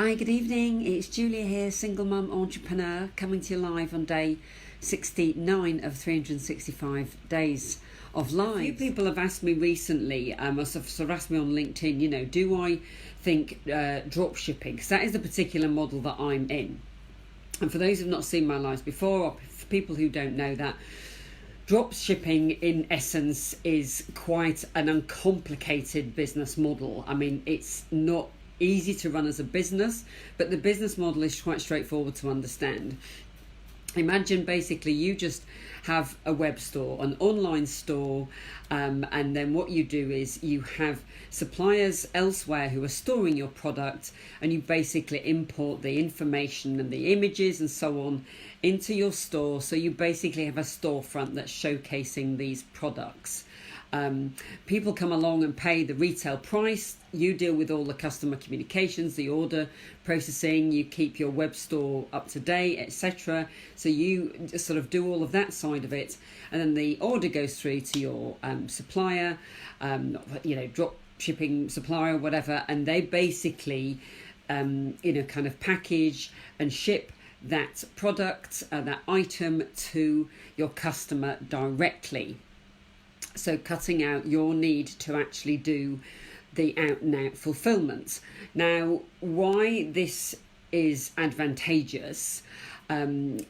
Hi, good evening. It's Julia here, single mum entrepreneur, coming to you live on day 69 of 365 days of live. A few people have asked me recently, sort of asked me on LinkedIn, do I think drop shipping, because that is the particular model that I'm in. And for those who have not seen my lives before, or for people who don't know that, drop shipping in essence is quite an uncomplicated business model. I mean, it's not easy to run as a business, but the business model is quite straightforward to understand. Imagine basically you just have a web store, an online store, and then what you do is you have suppliers elsewhere who are storing your product, and you basically import the information and the images and so on into your store. So you basically have a storefront that's showcasing these products. People come along and pay the retail price. You deal with all the customer communications, the order processing, you keep your web store up to date, etc. So you just sort of do all of that side of it, and then the order goes through to your supplier, drop shipping supplier, whatever, and they basically kind of package and ship that product, that item to your customer directly. So cutting out your need to actually do the out and out fulfillment. Now, why this is advantageous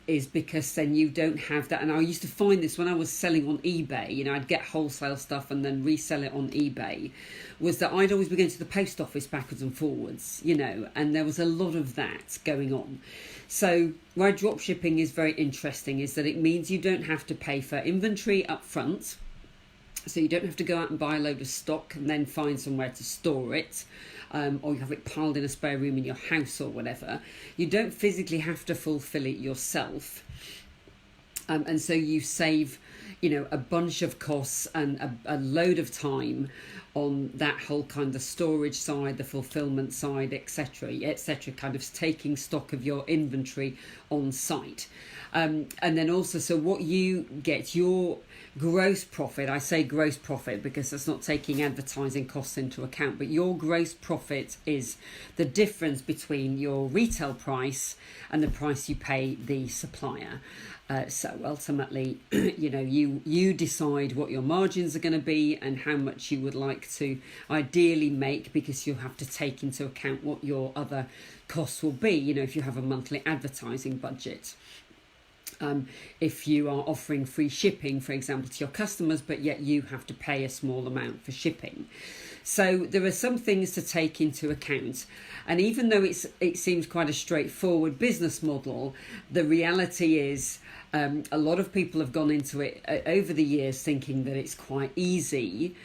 is because then you don't have that. And I used to find this when I was selling on eBay, I'd get wholesale stuff and then resell it on eBay, was that I'd always be going to the post office backwards and forwards, and there was a lot of that going on. So why drop shipping is very interesting is that it means you don't have to pay for inventory up front. So you don't have to go out and buy a load of stock and then find somewhere to store it, or you have it piled in a spare room in your house or whatever. You don't physically have to fulfill it yourself. And so you save, a bunch of costs and a load of time on that whole kind of storage side, the fulfillment side, etc., kind of taking stock of your inventory on site. And then also, so what you get, your gross profit, I say gross profit because that's not taking advertising costs into account, but your gross profit is the difference between your retail price and the price you pay the supplier. So ultimately, you decide what your margins are going to be and how much you would like to ideally make, because you'll have to take into account what your other costs will be, if you have a monthly advertising budget. If you are offering free shipping, for example, to your customers, but yet you have to pay a small amount for shipping. So there are some things to take into account. And even though it seems quite a straightforward business model, the reality is a lot of people have gone into it over the years thinking that it's quite easy,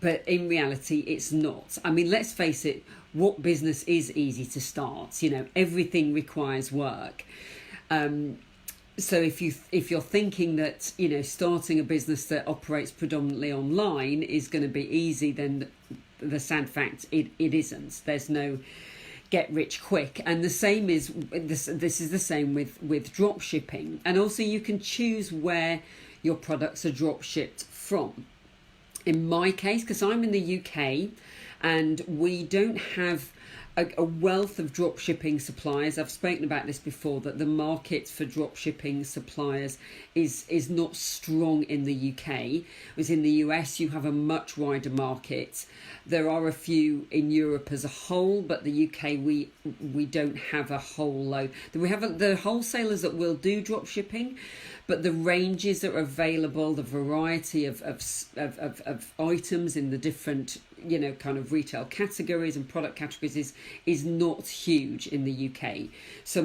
but in reality it's not. I mean, let's face it, what business is easy to start? Everything requires work. So if you're thinking that starting a business that operates predominantly online is going to be easy, then the sad fact it isn't. There's no get rich quick, and the same is this is the same with drop shipping. And also you can choose where your products are drop shipped from. In my case, because I'm in the UK and we don't have a wealth of drop shipping suppliers. I've spoken about this before, that the market for drop shipping suppliers is not strong in the UK. Whereas in the US you have a much wider market. There are a few in Europe as a whole, but the UK we don't have a whole load. We have the wholesalers that will do drop shipping, but the ranges that are available, the variety of items in the different kind of retail categories and product categories is not huge in the UK. So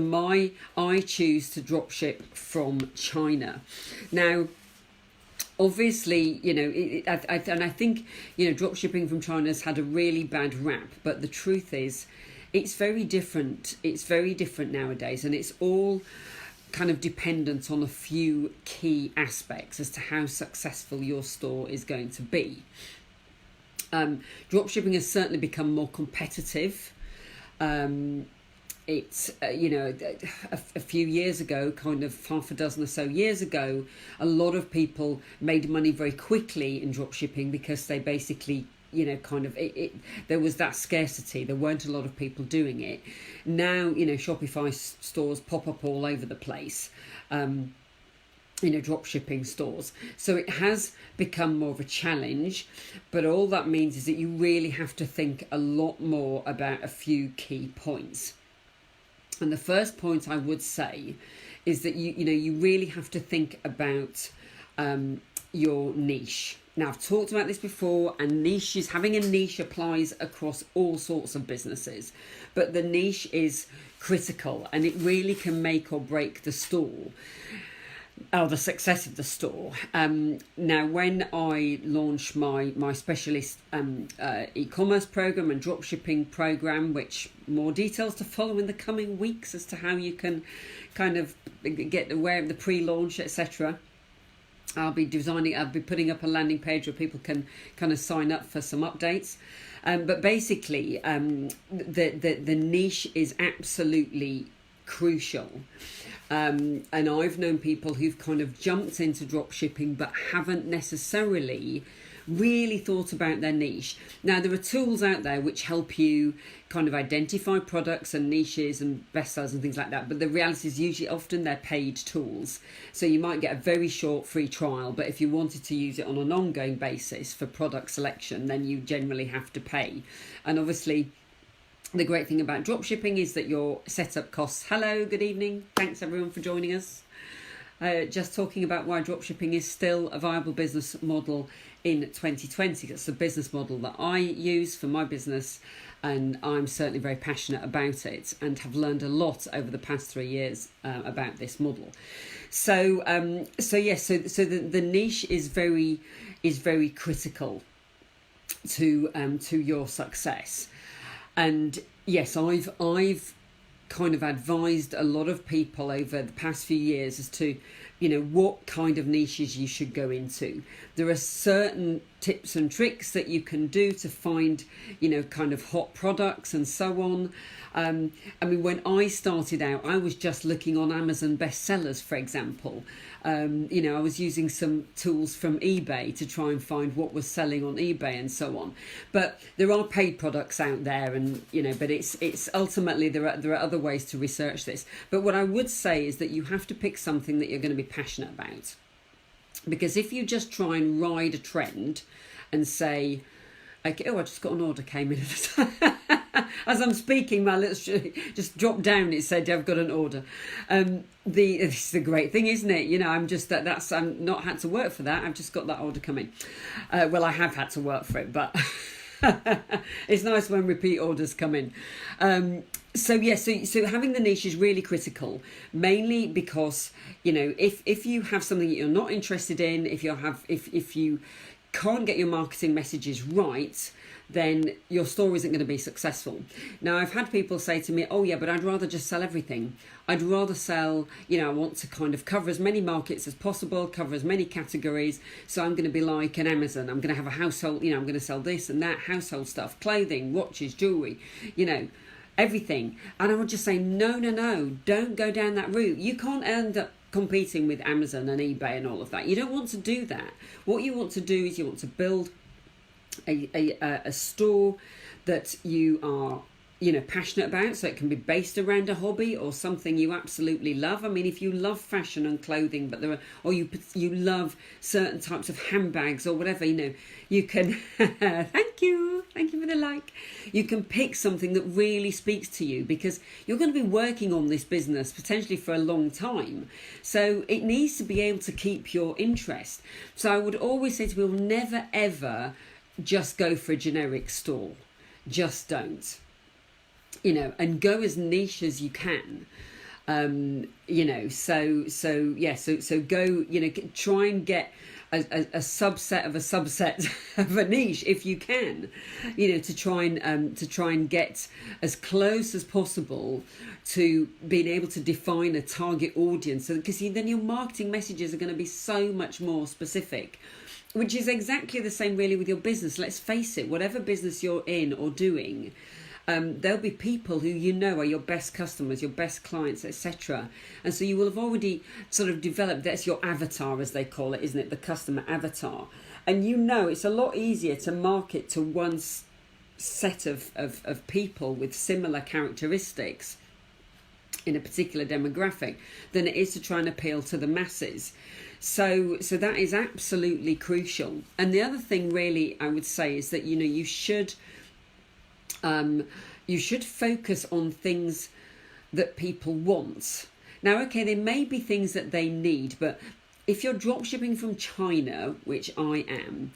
I choose to drop ship from China. Now, obviously, and I think drop shipping from China has had a really bad rap, but the truth is it's very different. It's very different nowadays, and it's all kind of dependent on a few key aspects as to how successful your store is going to be. Dropshipping has certainly become more competitive. It's a few years ago, kind of half a dozen or so years ago, a lot of people made money very quickly in dropshipping because they basically there was that scarcity. There weren't a lot of people doing it. Now, Shopify stores pop up all over the place. Drop shipping stores. So it has become more of a challenge, but all that means is that you really have to think a lot more about a few key points. And the first point I would say is that you really have to think about your niche. Now, I've talked about this before, and having a niche applies across all sorts of businesses, but the niche is critical, and it really can make or break the store. The success of the store. Now, when I launched my specialist e-commerce program and dropshipping program, which more details to follow in the coming weeks as to how you can kind of get aware of the pre-launch, etc. I'll be putting up a landing page where people can kind of sign up for some updates. But basically, the niche is absolutely crucial. And I've known people who've kind of jumped into drop shipping but haven't necessarily really thought about their niche. Now, there are tools out there which help you kind of identify products and niches and bestsellers and things like that, but the reality is usually often they're paid tools. So you might get a very short free trial, but if you wanted to use it on an ongoing basis for product selection, then you generally have to pay. And obviously, the great thing about dropshipping is that your setup costs. Hello, good evening. Thanks everyone for joining us. Just talking about why dropshipping is still a viable business model in 2020. That's the business model that I use for my business, and I'm certainly very passionate about it and have learned a lot over the past 3 years about this model. So the niche is very critical to your success. And yes, I've kind of advised a lot of people over the past few years as to, what kind of niches you should go into. There are certain tips and tricks that you can do to find, kind of hot products and so on. When I started out, I was just looking on Amazon bestsellers, for example. I was using some tools from eBay to try and find what was selling on eBay and so on. But there are paid products out there, and but it's ultimately there are other ways to research this. But what I would say is that you have to pick something that you're going to be passionate about, because if you just try and ride a trend and say, okay, I just got an order came in as I'm speaking, my little just dropped down. It said I've got an order. It's the great thing, isn't it? I'm not had to work for that. I've just got that order coming. Well, I have had to work for it, but it's nice when repeat orders come in. So having the niche is really critical, mainly because if you have something that you're not interested in, if you can't get your marketing messages right, then your store isn't going to be successful. Now, I've had people say to me, oh yeah, but I'd rather just sell everything. I'd rather sell, I want to kind of cover as many markets as possible, cover as many categories. So I'm going to be like an Amazon. I'm going to have a household, I'm going to sell this and that, household stuff, clothing, watches, jewelry, everything. And I would just say, no, don't go down that route. You can't end up competing with Amazon and eBay and all of that. You don't want to do that. What you want to do is you want to build a store that you are passionate about, so it can be based around a hobby or something you absolutely love. If you love fashion and clothing, but you love certain types of handbags or whatever, you can thank you for the like. You can pick something that really speaks to you, because you're going to be working on this business potentially for a long time, so it needs to be able to keep your interest. So I would always say to people, never ever just go for a generic store. Just don't. And go as niche as you can. So go, try and get a subset of a subset of a niche if you can, to try and get as close as possible to being able to define a target audience. So because then your marketing messages are going to be so much more specific, which is exactly the same really with your business. Let's face it, whatever business you're in or doing, there'll be people who are your best customers, your best clients, etc. And so you will have already sort of developed, that's your avatar as they call it, isn't it? The customer avatar. And you know, it's a lot easier to market to one set of people with similar characteristics in a particular demographic than it is to try and appeal to the masses. So that is absolutely crucial. And the other thing really I would say is that, you know, you should focus on things that people want. Now, okay, there may be things that they need, but if you're dropshipping from China, which I am,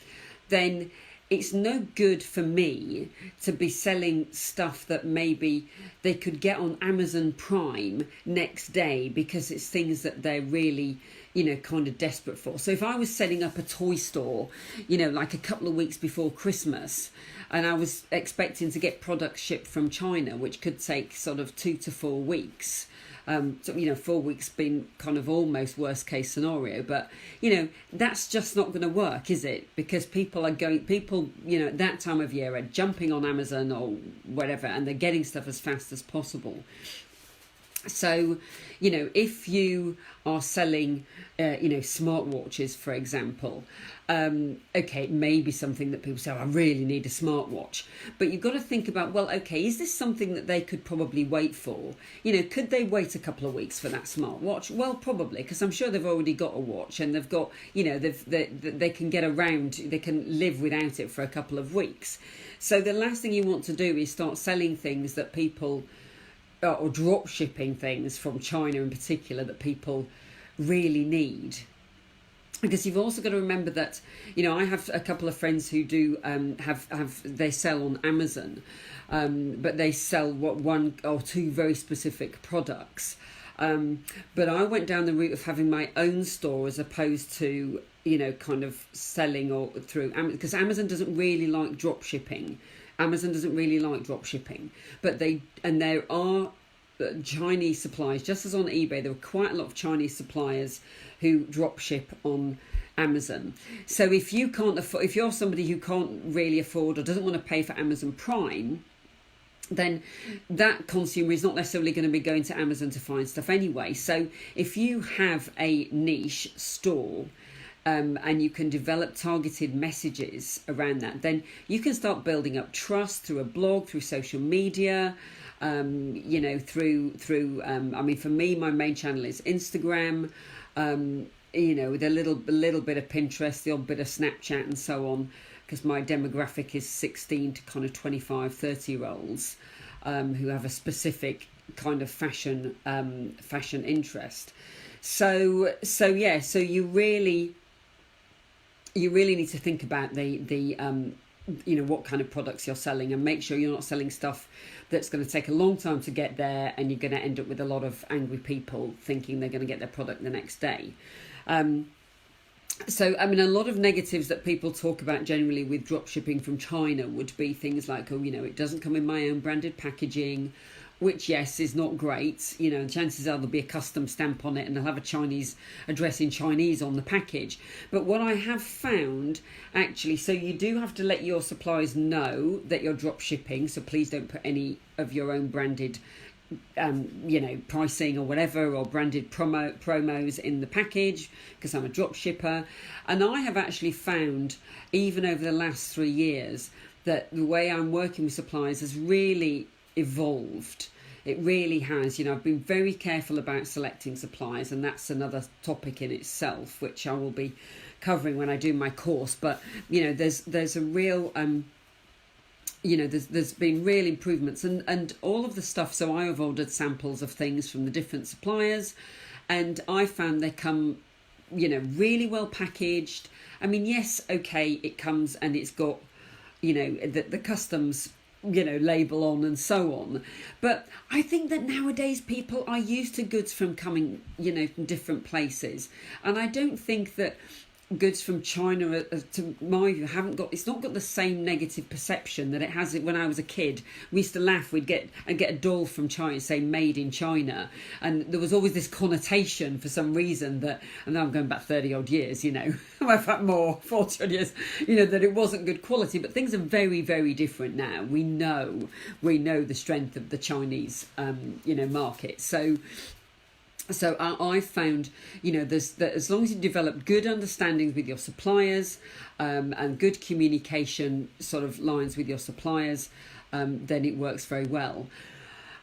then it's no good for me to be selling stuff that maybe they could get on Amazon Prime next day because it's things that they're really, you know, kind of desperate for. So if I was setting up a toy store, you know, like a couple of weeks before Christmas, and I was expecting to get products shipped from China, which could take sort of 2 to 4 weeks, so, you know, 4 weeks being kind of almost worst case scenario, but, you know, that's just not going to work, is it? Because people, you know, at that time of year are jumping on Amazon or whatever, and they're getting stuff as fast as possible. So, you know, if you are selling, you know, smartwatches, for example, okay, it may be something that people say, oh, I really need a smartwatch. But you've got to think about, well, okay, is this something that they could probably wait for? You know, could they wait a couple of weeks for that smartwatch? Well, probably, because I'm sure they've already got a watch and they've got, you know, they can get around, they can live without it for a couple of weeks. So the last thing you want to do is start selling things that people, or drop shipping things from China in particular that people really need. Because you've also got to remember that, you know, I have a couple of friends who do they sell on Amazon, but they sell one or two very specific products. But I went down the route of having my own store as opposed to, you know, kind of selling or through Amazon, because Amazon doesn't really like drop shipping. Amazon doesn't really like drop shipping, but there are Chinese suppliers, just as on eBay, there are quite a lot of Chinese suppliers who drop ship on Amazon. So if you can't afford, if you're somebody who can't really afford or doesn't want to pay for Amazon Prime, then that consumer is not necessarily going to be going to Amazon to find stuff anyway. So if you have a niche store, and you can develop targeted messages around that, then you can start building up trust through a blog, through social media, you know, through I mean, for me, my main channel is Instagram, you know, with a little bit of Pinterest, the odd bit of Snapchat and so on, because my demographic is 16 to kind of 25, 30-year-olds who have a specific kind of fashion interest. So yeah, so you really need to think about the you know, what kind of products you're selling, and make sure you're not selling stuff that's going to take a long time to get there, and you're going to end up with a lot of angry people thinking they're going to get their product the next day. So, I mean, a lot of negatives that people talk about generally with drop shipping from China would be things like, oh, you know, it doesn't come in my own branded packaging, which, yes, is not great. You know, chances are there'll be a custom stamp on it and they'll have a Chinese address in Chinese on the package. But what I have found, actually, so you do have to let your suppliers know that you're drop shipping. So please don't put any of your own branded, you know, pricing or whatever, or branded promos in the package, because I'm a drop shipper. And I have actually found, even over the last 3 years, that the way I'm working with suppliers has really evolved. It really has. You know, I've been very careful about selecting suppliers, and that's another topic in itself, which I will be covering when I do my course. But, you know, there's a real you know, there's been real improvements, and all of the stuff. So I have ordered samples of things from the different suppliers, and I found they come, you know, really well packaged. I mean, yes, okay, it comes and it's got, you know, the customs, you know, label on and so on. But I think that nowadays people are used to goods from coming, you know, from different places. And I don't think that goods from China, to my view, it's not got the same negative perception that it has when I was a kid. We used to laugh, I'd get a doll from China, say made in China, and there was always this connotation for some reason that, and now I'm going back 30 odd years, you know, in fact more, 40 odd years, you know, that it wasn't good quality. But things are very, very different now. We know the strength of the Chinese you know, market. So So I've found, that as long as you develop good understandings with your suppliers, and good communication sort of lines with your suppliers, then it works very well.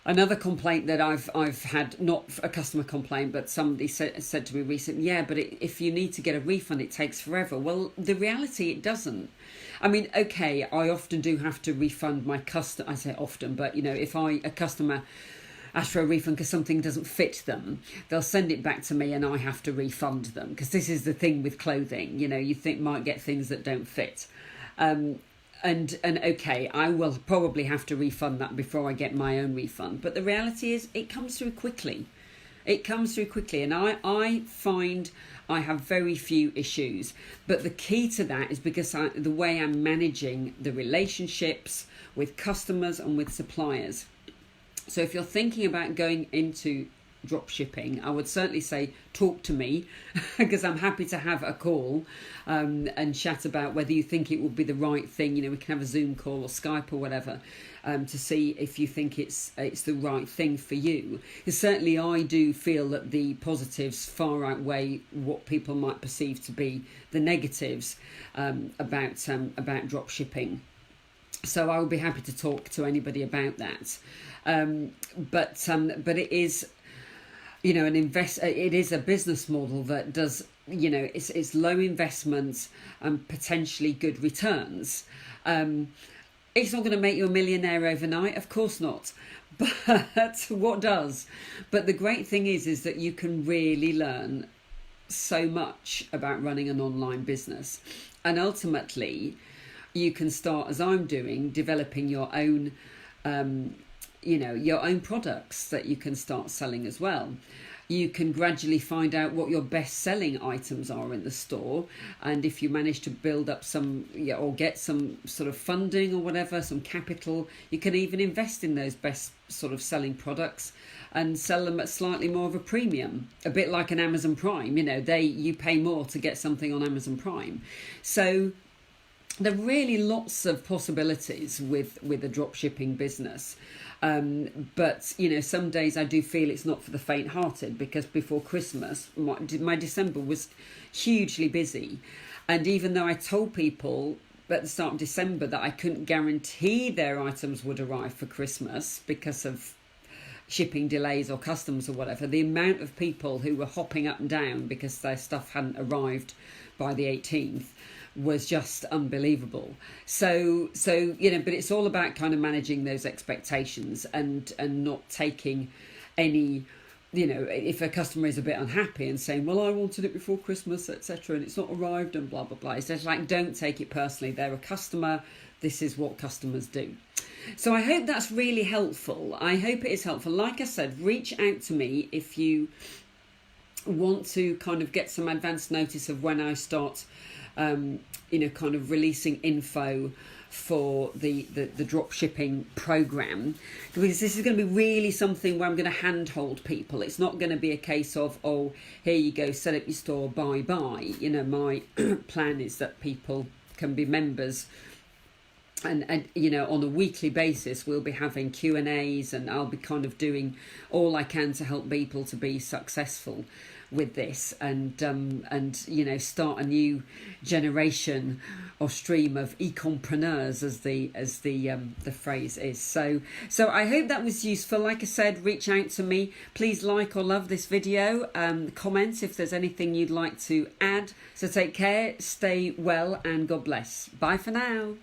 Another complaint that I've had, not a customer complaint, but somebody said to me recently, yeah, but if you need to get a refund, it takes forever. Well, the reality, it doesn't. I mean, okay, I often do have to refund my customer. I say often, but if a customer ask for a refund because something doesn't fit them, they'll send it back to me and I have to refund them, because this is the thing with clothing, you think might get things that don't fit, and okay, I will probably have to refund that before I get my own refund, but the reality is it comes through quickly. And I find I have very few issues, but the key to that is because the way I'm managing the relationships with customers and with suppliers. So if you're thinking about going into drop shipping, I would certainly say talk to me, because I'm happy to have a call, and chat about whether you think it would be the right thing. We can have a Zoom call or Skype or whatever, to see if you think it's the right thing for you. Because certainly I do feel that the positives far outweigh what people might perceive to be the negatives, about drop shipping. So I would be happy to talk to anybody about that. But it is, it is a business model that does, it's low investment and potentially good returns. It's not going to make you a millionaire overnight, of course not. But what does? But the great thing is that you can really learn so much about running an online business, and ultimately you can start, as I'm doing, developing your own, your own products that you can start selling as well. You can gradually find out what your best selling items are in the store, and if you manage to build up some, or get some sort of funding or whatever, some capital, you can even invest in those best sort of selling products and sell them at slightly more of a premium, a bit like an Amazon Prime. You pay more to get something on Amazon Prime. So there are really lots of possibilities with a drop shipping business. But some days I do feel it's not for the faint-hearted, because before Christmas my December was hugely busy, and even though I told people at the start of December that I couldn't guarantee their items would arrive for Christmas because of shipping delays or customs or whatever, the amount of people who were hopping up and down because their stuff hadn't arrived by the 18th was just unbelievable. So but it's all about kind of managing those expectations and not taking any, if a customer is a bit unhappy and saying, well, I wanted it before Christmas, etc., and it's not arrived and blah blah blah. It's just like, don't take it personally. They're a customer. This is what customers do. So I hope that's really helpful. I hope it is helpful. Like I said, reach out to me if you want to kind of get some advance notice of when I start kind of releasing info for the drop shipping program, because this is going to be really something where I'm going to handhold people. It's not going to be a case of, oh, here you go, set up your store, bye. My plan is that people can be members, and on a weekly basis we'll be having Q&As, and I'll be kind of doing all I can to help people to be successful with this, and start a new generation or stream of e-compreneurs, as the phrase is. So I hope that was useful. Like I said, reach out to me. Please like or love this video. Comment if there's anything you'd like to add. So take care, stay well, and God bless. Bye for now.